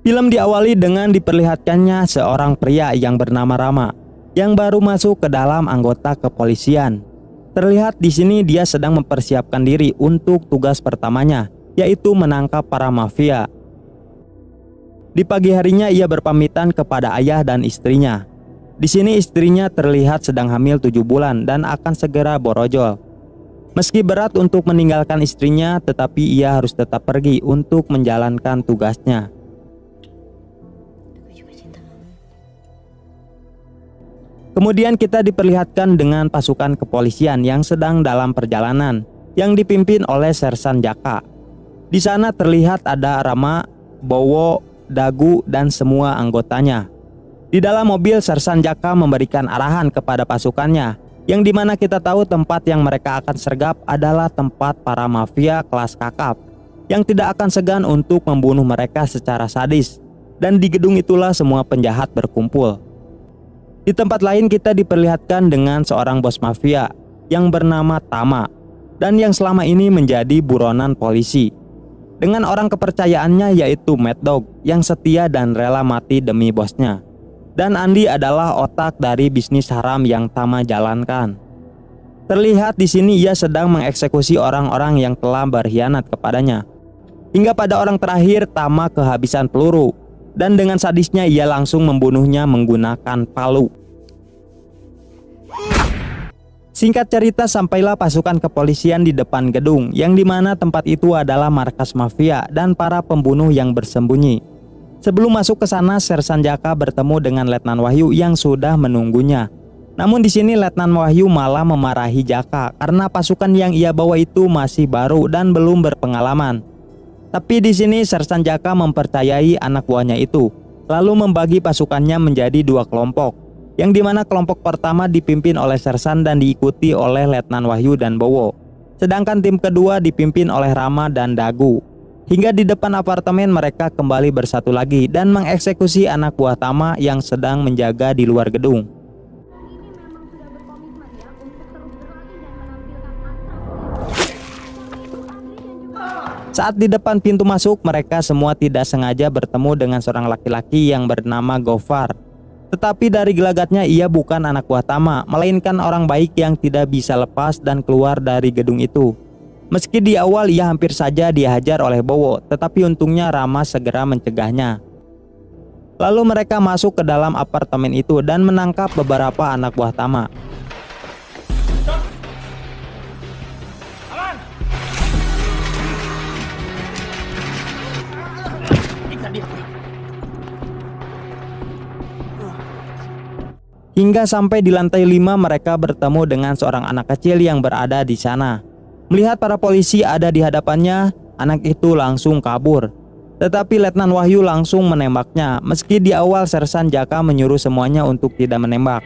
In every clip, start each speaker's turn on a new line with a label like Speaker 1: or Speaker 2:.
Speaker 1: Film diawali dengan diperlihatkannya seorang pria yang bernama Rama yang baru masuk ke dalam anggota kepolisian. Terlihat di sini dia sedang mempersiapkan diri untuk tugas pertamanya, yaitu menangkap para mafia. Di pagi harinya ia berpamitan kepada ayah dan istrinya. Di sini istrinya terlihat sedang hamil 7 bulan dan akan segera borojol. Meski berat untuk meninggalkan istrinya, tetapi ia harus tetap pergi untuk menjalankan tugasnya. Kemudian kita diperlihatkan dengan pasukan kepolisian yang sedang dalam perjalanan yang dipimpin oleh Sersan Jaka. Di sana terlihat ada Rama, Bowo, Dagu, dan semua anggotanya. Di dalam mobil Sersan Jaka memberikan arahan kepada pasukannya, yang dimana kita tahu tempat yang mereka akan sergap adalah tempat para mafia kelas kakap yang tidak akan segan untuk membunuh mereka secara sadis. Dan di gedung itulah semua penjahat berkumpul. Di tempat lain kita diperlihatkan dengan seorang bos mafia yang bernama Tama dan yang selama ini menjadi buronan polisi. Dengan orang kepercayaannya yaitu Mad Dog yang setia dan rela mati demi bosnya. Dan Andi adalah otak dari bisnis haram yang Tama jalankan. Terlihat di sini ia sedang mengeksekusi orang-orang yang telah berkhianat kepadanya. Hingga pada orang terakhir Tama kehabisan peluru. Dan dengan sadisnya ia langsung membunuhnya menggunakan palu. Singkat cerita, sampailah pasukan kepolisian di depan gedung, yang dimana tempat itu adalah markas mafia dan para pembunuh yang bersembunyi. Sebelum masuk ke sana, Sersan Jaka bertemu dengan Letnan Wahyu yang sudah menunggunya. Namun di sini Letnan Wahyu malah memarahi Jaka karena pasukan yang ia bawa itu masih baru dan belum berpengalaman. Tapi di sini Sersan Jaka mempercayai anak buahnya itu, lalu membagi pasukannya menjadi 2 kelompok, yang dimana kelompok pertama dipimpin oleh Sersan dan diikuti oleh Letnan Wahyu dan Bowo, sedangkan tim kedua dipimpin oleh Rama dan Dagu. Hingga di depan apartemen mereka kembali bersatu lagi dan mengeksekusi anak buah Tama yang sedang menjaga di luar gedung. Saat di depan pintu masuk, mereka semua tidak sengaja bertemu dengan seorang laki-laki yang bernama Gofar. Tetapi dari gelagatnya ia bukan anak buah Tama, melainkan orang baik yang tidak bisa lepas dan keluar dari gedung itu. Meski di awal ia hampir saja dihajar oleh Bowo, tetapi untungnya Rama segera mencegahnya. Lalu mereka masuk ke dalam apartemen itu dan menangkap beberapa anak buah Tama. Hingga sampai di lantai 5 mereka bertemu dengan seorang anak kecil yang berada di sana. Melihat para polisi ada di hadapannya, anak itu langsung kabur. Tetapi Letnan Wahyu langsung menembaknya, meski di awal Sersan Jaka menyuruh semuanya untuk tidak menembak.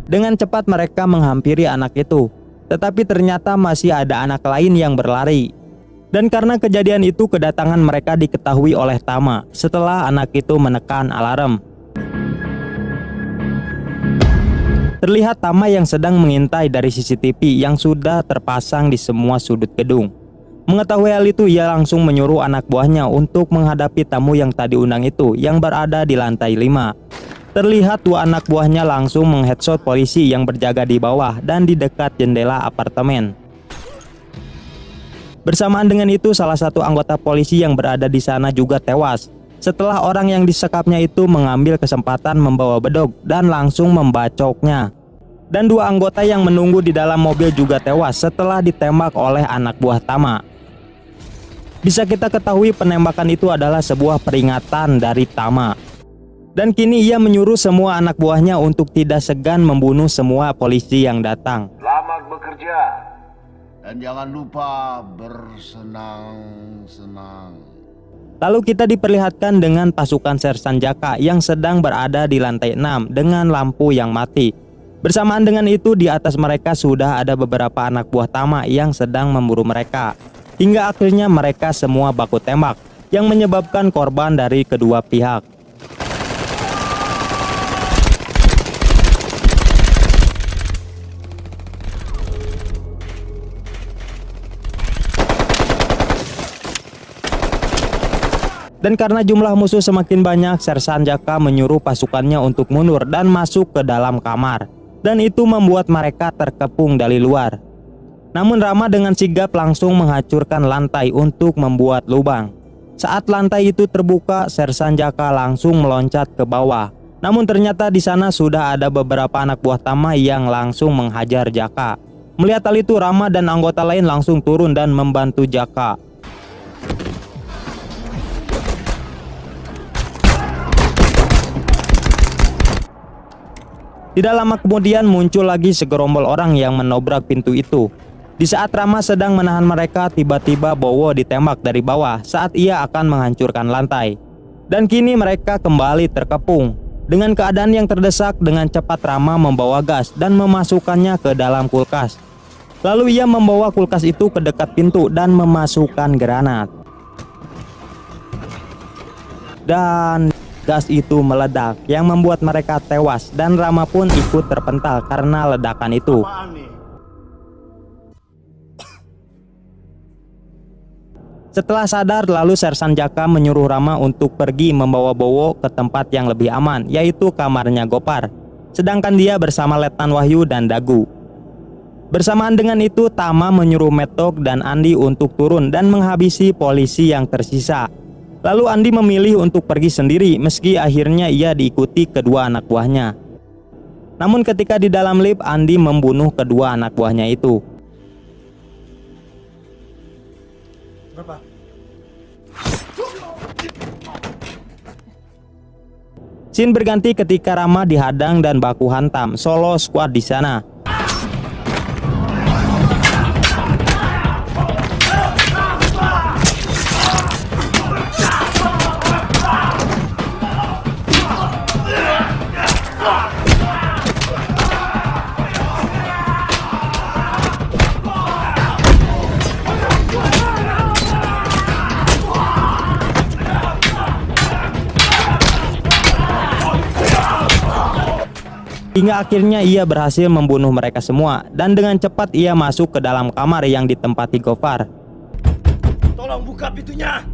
Speaker 1: Dengan cepat mereka menghampiri anak itu, tetapi ternyata masih ada anak lain yang berlari. Dan karena kejadian itu kedatangan mereka diketahui oleh Tama setelah anak itu menekan alarm. Terlihat Tama yang sedang mengintai dari CCTV yang sudah terpasang di semua sudut gedung. Mengetahui hal itu ia langsung menyuruh anak buahnya untuk menghadapi tamu yang tadi undang itu yang berada di lantai 5. Terlihat 2 anak buahnya langsung mengheadshot polisi yang berjaga di bawah dan di dekat jendela apartemen. Bersamaan dengan itu salah satu anggota polisi yang berada di sana juga tewas setelah orang yang disekapnya itu mengambil kesempatan membawa bedog dan langsung membacoknya. Dan 2 anggota yang menunggu di dalam mobil juga tewas setelah ditembak oleh anak buah Tama. Bisa kita ketahui penembakan itu adalah sebuah peringatan dari Tama. Dan kini ia menyuruh semua anak buahnya untuk tidak segan membunuh semua polisi yang datang.
Speaker 2: Selamat bekerja.
Speaker 3: Dan jangan lupa bersenang-senang.
Speaker 1: Lalu kita diperlihatkan dengan pasukan Sersan Jaka yang sedang berada di lantai 6 dengan lampu yang mati. Bersamaan dengan itu di atas mereka sudah ada beberapa anak buah Tama yang sedang memburu mereka. Hingga akhirnya mereka semua baku tembak yang menyebabkan korban dari kedua pihak. Dan karena jumlah musuh semakin banyak, Sersan Jaka menyuruh pasukannya untuk mundur dan masuk ke dalam kamar. Dan itu membuat mereka terkepung dari luar. Namun Rama dengan sigap langsung menghancurkan lantai untuk membuat lubang. Saat lantai itu terbuka, Sersan Jaka langsung meloncat ke bawah. Namun ternyata di sana sudah ada beberapa anak buah Tama yang langsung menghajar Jaka. Melihat hal itu, Rama dan anggota lain langsung turun dan membantu Jaka. Tidak lama kemudian muncul lagi segerombol orang yang menobrak pintu itu. Di saat Rama sedang menahan mereka, tiba-tiba Bowo ditembak dari bawah saat ia akan menghancurkan lantai. Dan kini mereka kembali terkepung. Dengan keadaan yang terdesak, dengan cepat Rama membawa gas dan memasukkannya ke dalam kulkas. Lalu ia membawa kulkas itu ke dekat pintu dan memasukkan granat. Dan gas itu meledak yang membuat mereka tewas dan Rama pun ikut terpental karena ledakan itu. Setelah sadar, lalu Sersan Jaka menyuruh Rama untuk pergi membawa Bowo ke tempat yang lebih aman, yaitu kamarnya Gopar. Sedangkan dia bersama Letnan Wahyu dan Dagu. Bersamaan dengan itu, Tama menyuruh Metok dan Andi untuk turun dan menghabisi polisi yang tersisa. Lalu Andi memilih untuk pergi sendiri meski akhirnya ia diikuti kedua anak buahnya. Namun ketika di dalam lift, Andi membunuh kedua anak buahnya itu.
Speaker 2: Berapa?
Speaker 1: Scene berganti ketika Rama dihadang dan baku hantam solo squad di sana. Hingga akhirnya ia berhasil membunuh mereka semua dan dengan cepat ia masuk ke dalam kamar yang ditempati Gopar.
Speaker 2: Tolong buka pintunya.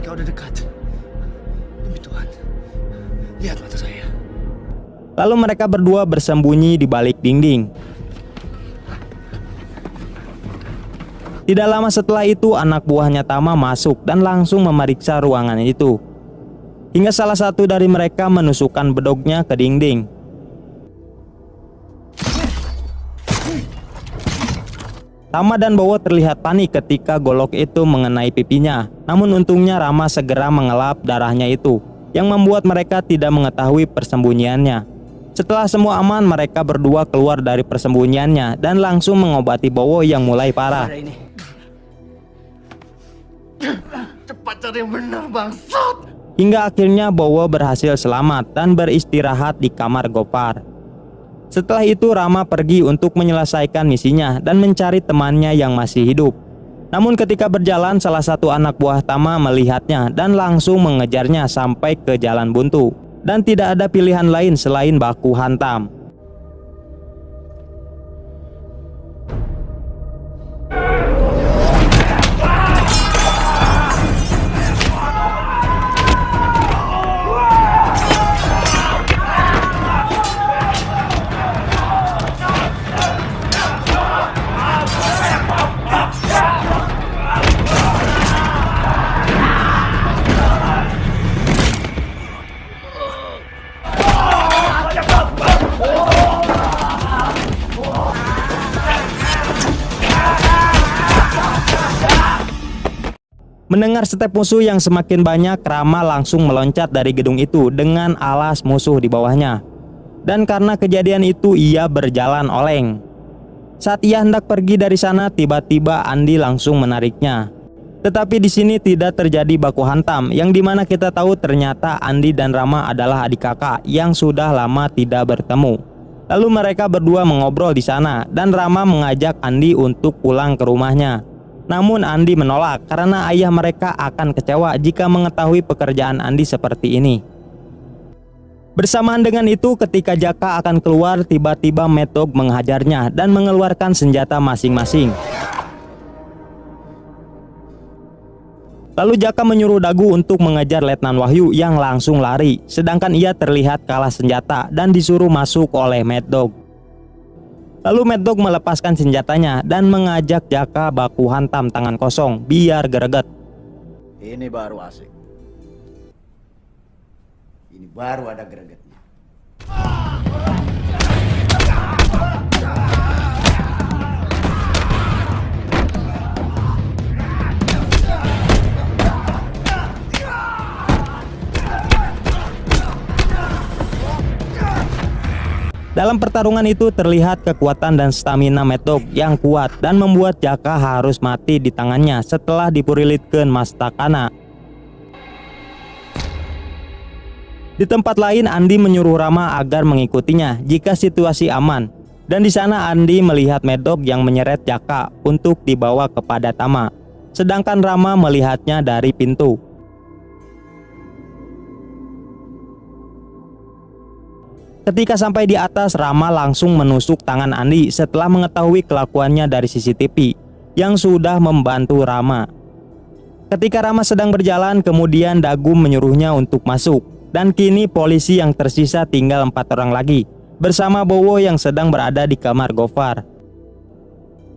Speaker 2: Kau udah dekat. Demi Tuhan, lihat mata saya.
Speaker 1: Lalu mereka berdua bersembunyi di balik dinding. Tidak lama setelah itu, anak buahnya Tama masuk dan langsung memeriksa ruangan itu. Hingga salah satu dari mereka menusukkan bedognya ke dinding. Tama dan Bowo terlihat panik ketika golok itu mengenai pipinya. Namun untungnya Rama segera mengelap darahnya itu, yang membuat mereka tidak mengetahui persembunyiannya. Setelah semua aman, mereka berdua keluar dari persembunyiannya dan langsung mengobati Bowo yang mulai parah.
Speaker 2: Cepat cari yang benar, bangsat.
Speaker 1: Hingga akhirnya Bowo berhasil selamat dan beristirahat di kamar Gopar. Setelah itu Rama pergi untuk menyelesaikan misinya dan mencari temannya yang masih hidup. Namun ketika berjalan, salah satu anak buah Tama melihatnya dan langsung mengejarnya sampai ke jalan buntu. Dan tidak ada pilihan lain selain baku hantam. Mendengar step musuh yang semakin banyak, Rama langsung meloncat dari gedung itu dengan alas musuh di bawahnya. Dan karena kejadian itu, ia berjalan oleng. Saat ia hendak pergi dari sana, tiba-tiba Andi langsung menariknya. Tetapi di sini tidak terjadi baku hantam, yang dimana kita tahu ternyata Andi dan Rama adalah adik kakak yang sudah lama tidak bertemu. Lalu mereka berdua mengobrol di sana dan Rama mengajak Andi untuk pulang ke rumahnya. Namun Andi menolak karena ayah mereka akan kecewa jika mengetahui pekerjaan Andi seperti ini. Bersamaan dengan itu, ketika Jaka akan keluar, tiba-tiba Metok menghajarnya dan mengeluarkan senjata masing-masing. Lalu Jaka menyuruh Dagu untuk mengejar Letnan Wahyu yang langsung lari, sedangkan ia terlihat kalah senjata dan disuruh masuk oleh Mad Dog. Lalu Mad Dog melepaskan senjatanya dan mengajak Jaka baku hantam tangan kosong biar greget.
Speaker 3: Ini baru asik. Ini baru ada gregetnya.
Speaker 1: Dalam pertarungan itu terlihat kekuatan dan stamina Mad Dog yang kuat dan membuat Jaka harus mati di tangannya setelah dipurilitkeun Mastakana. Di tempat lain Andi menyuruh Rama agar mengikutinya jika situasi aman. Dan di sana Andi melihat Mad Dog yang menyeret Jaka untuk dibawa kepada Tama. Sedangkan Rama melihatnya dari pintu. Ketika sampai di atas, Rama langsung menusuk tangan Andi setelah mengetahui kelakuannya dari CCTV yang sudah membantu Rama. Ketika Rama sedang berjalan, kemudian Dagu menyuruhnya untuk masuk. Dan kini polisi yang tersisa tinggal 4 orang lagi, bersama Bowo yang sedang berada di kamar Gofar.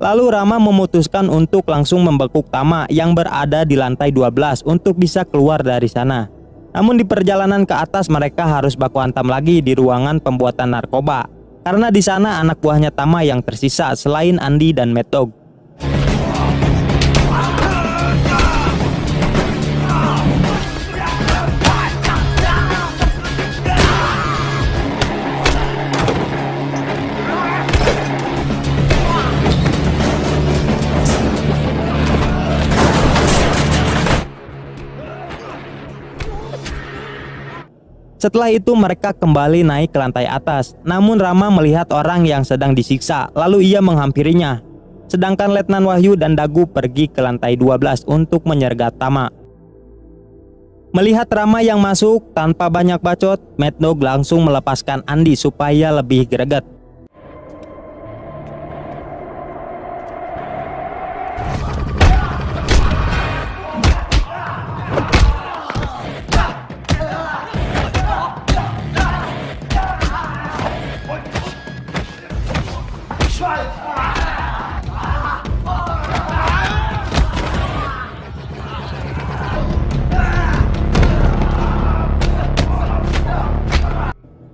Speaker 1: Lalu Rama memutuskan untuk langsung membekuk Tama yang berada di lantai 12 untuk bisa keluar dari sana. Namun di perjalanan ke atas mereka harus baku hantam lagi di ruangan pembuatan narkoba, karena di sana anak buahnya Tama yang tersisa selain Andi dan Mad Dog. Setelah itu mereka kembali naik ke lantai atas. Namun Rama melihat orang yang sedang disiksa, lalu ia menghampirinya. Sedangkan Letnan Wahyu dan Dagu pergi ke lantai 12 untuk menyergap Tama. Melihat Rama yang masuk tanpa banyak bacot, Mad Dog langsung melepaskan Andi supaya lebih greget.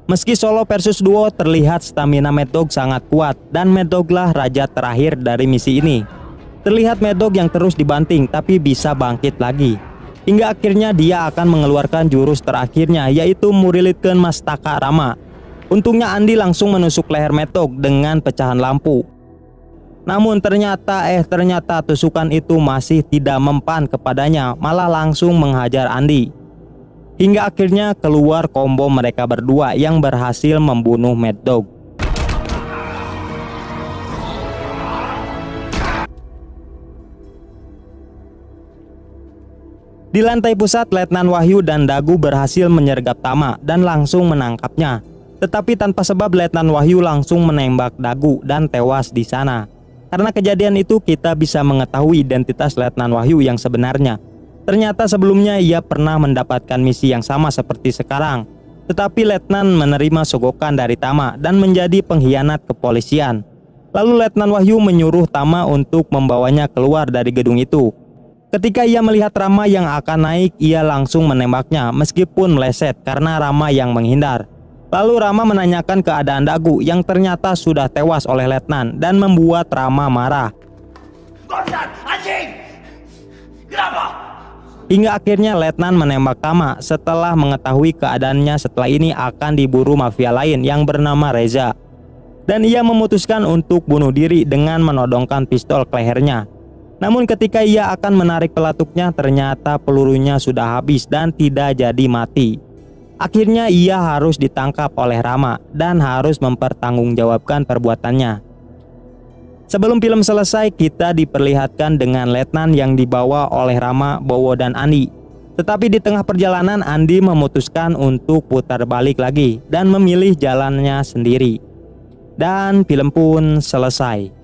Speaker 1: Meski solo versus duo, terlihat stamina Mad Dog sangat kuat dan Mad Dog lah raja terakhir dari misi ini. Terlihat Mad Dog yang terus dibanting tapi bisa bangkit lagi. Hingga akhirnya dia akan mengeluarkan jurus terakhirnya, yaitu murilitkeun Mastaka Rama. Untungnya Andi langsung menusuk leher Mad Dog dengan pecahan lampu. Namun ternyata tusukan itu masih tidak mempan kepadanya, malah langsung menghajar Andi. Hingga akhirnya keluar combo mereka berdua yang berhasil membunuh Mad Dog. Di lantai pusat, Letnan Wahyu dan Dagu berhasil menyergap Tama dan langsung menangkapnya. Tetapi tanpa sebab Letnan Wahyu langsung menembak Dagu dan tewas di sana. Karena kejadian itu kita bisa mengetahui identitas Letnan Wahyu yang sebenarnya. Ternyata sebelumnya ia pernah mendapatkan misi yang sama seperti sekarang. Tetapi Letnan menerima sogokan dari Tama dan menjadi pengkhianat kepolisian. Lalu Letnan Wahyu menyuruh Tama untuk membawanya keluar dari gedung itu. Ketika ia melihat Rama yang akan naik, ia langsung menembaknya meskipun meleset karena Rama yang menghindar. Lalu Rama menanyakan keadaan Dagu yang ternyata sudah tewas oleh Letnan dan membuat Rama marah.
Speaker 2: Gordon, anjing! Kenapa?
Speaker 1: Hingga akhirnya Letnan menembak Tama setelah mengetahui keadaannya setelah ini akan diburu mafia lain yang bernama Reza. Dan ia memutuskan untuk bunuh diri dengan menodongkan pistol ke lehernya. Namun ketika ia akan menarik pelatuknya, ternyata pelurunya sudah habis dan tidak jadi mati. Akhirnya ia harus ditangkap oleh Rama dan harus mempertanggungjawabkan perbuatannya. Sebelum film selesai, kita diperlihatkan dengan Letnan yang dibawa oleh Rama, Bowo, dan Andi. Tetapi di tengah perjalanan, Andi memutuskan untuk putar balik lagi dan memilih jalannya sendiri. Dan film pun selesai.